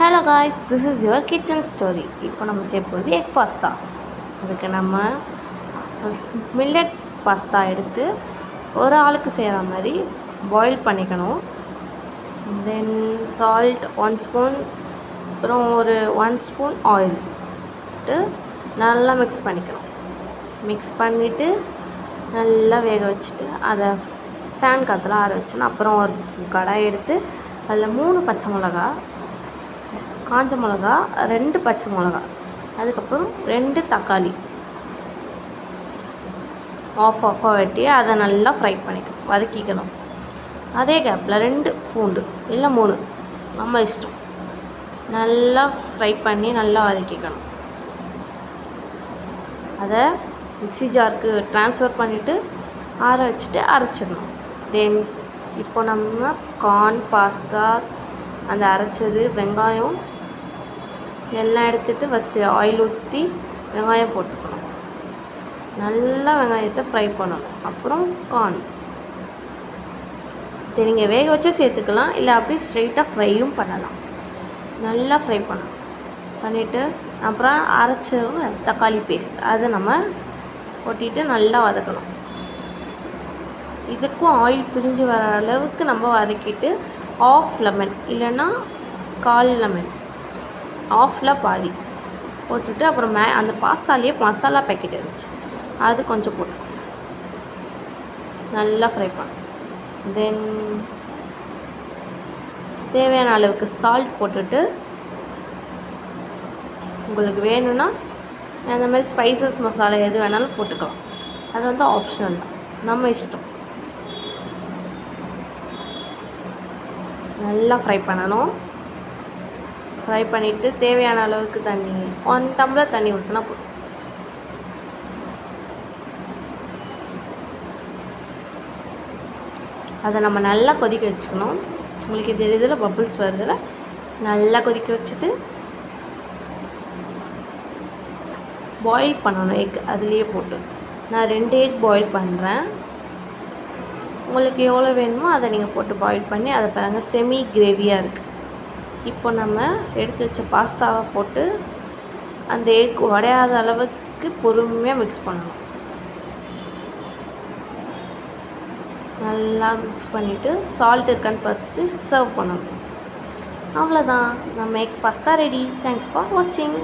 Hello guys, this is your kitchen story. இப்போ நம்ம செய்ய போகிறது எக் பாஸ்தா. அதுக்கு நம்ம மில்லட் பாஸ்தா எடுத்து ஒரு ஆளுக்கு செய்கிற மாதிரி பாயில் பண்ணிக்கணும். தென் சால்ட் 1 ஸ்பூன், அப்புறம் ஒரு 1 ஸ்பூன் ஆயில் விட்டு நல்லா மிக்ஸ் பண்ணிக்கணும். மிக்ஸ் பண்ணிவிட்டு நல்லா வேக வச்சுட்டு அதை ஃபேன் காற்றுல ஆற வச்சோன்னா அப்புறம் ஒரு கடாய் எடுத்து அதில் 3 பச்சை மிளகா, காஞ்ச மிளகா, 2 பச்சை மிளகா, அதுக்கப்புறம் 2 தக்காளி ஆஃபாக வெட்டி அதை நல்லா ஃப்ரை வதக்கிக்கணும். அதே கேப்பில் 2 பூண்டு இல்லை 3 நம்ம இஷ்டம் நல்லா ஃப்ரை பண்ணி நல்லா வதக்கிக்கணும். அதை மிக்ஸி ஜாருக்கு ட்ரான்ஸ்ஃபர் பண்ணிவிட்டு ஆற வச்சுட்டு அரைச்சிடணும். தென் இப்போ நம்ம கார்ன், பாஸ்தா, அந்த அரைச்சது, வெங்காயம் எல்லாம் எடுத்துகிட்டு ஃபஸ்ட்டு ஆயில் ஊற்றி வெங்காயம் போட்டுக்கணும். நல்லா வெங்காயத்தை ஃப்ரை பண்ணணும். அப்புறம் கார்ன் இதை நீங்கள் வேக வச்சு சேர்த்துக்கலாம், இல்லை அப்படியே ஸ்ட்ரெயிட்டாக ஃப்ரையும் பண்ணலாம். நல்லா ஃப்ரை பண்ணிவிட்டு அப்புறம் அரைச்சவங்க தக்காளி பேஸ்ட் அதை நம்ம கொட்டிட்டு நல்லா வதக்கணும். இதுக்கும் ஆயில் பிரிஞ்சு வர அளவுக்கு நம்ம வதக்கிட்டு ஆஃப் லெமன் இல்லைன்னா 1/4 லெமன், ஆஃபில் பாதி போட்டுட்டு அப்புறம் அந்த பாஸ்தாலேயே மசாலா பேக்கெட் இருந்துச்சு, அது கொஞ்சம் போட்டுக்கணும். நல்லா ஃப்ரை பண்ணணும். தென் தேவையான அளவுக்கு சால்ட் போட்டுட்டு, உங்களுக்கு வேணும்னா அந்த மாதிரி ஸ்பைசஸ் மசாலா எது வேணாலும் போட்டுக்கலாம். அது வந்து ஆப்ஷனல் தான், நம்ம இஷ்டம். நல்லா ஃப்ரை பண்ணணும். ஃப்ரை பண்ணிவிட்டு தேவையான அளவுக்கு தண்ணி, 1 டம்ளர் தண்ணி ஊற்றினா போதும். அதை நம்ம நல்லா கொதிக்க வச்சுக்கணும். உங்களுக்கு இது இதில் பபிள்ஸ் வருதுல, நல்லா கொதிக்க வச்சுட்டு பாயில் பண்ணணும். எக் அதுலேயே போட்டு நான் 2 எக் பாயில் பண்ணுறேன். உங்களுக்கு எவ்வளோ வேணுமோ அதை நீங்கள் போட்டு பாயில் பண்ணி அதை பாருங்கள் செமி கிரேவியாக இருக்குது. இப்போ நம்ம எடுத்து வச்ச பாஸ்தாவை போட்டு அந்த எக் உடையாத அளவுக்கு பொறுமையாக மிக்ஸ் பண்ணணும். நல்லா மிக்ஸ் பண்ணிவிட்டு சால்ட் இருக்கான்னு பார்த்துட்டு சர்வ் பண்ணணும். அவ்வளோதான், நம்ம egg pasta ready. Thanks for வாட்சிங்.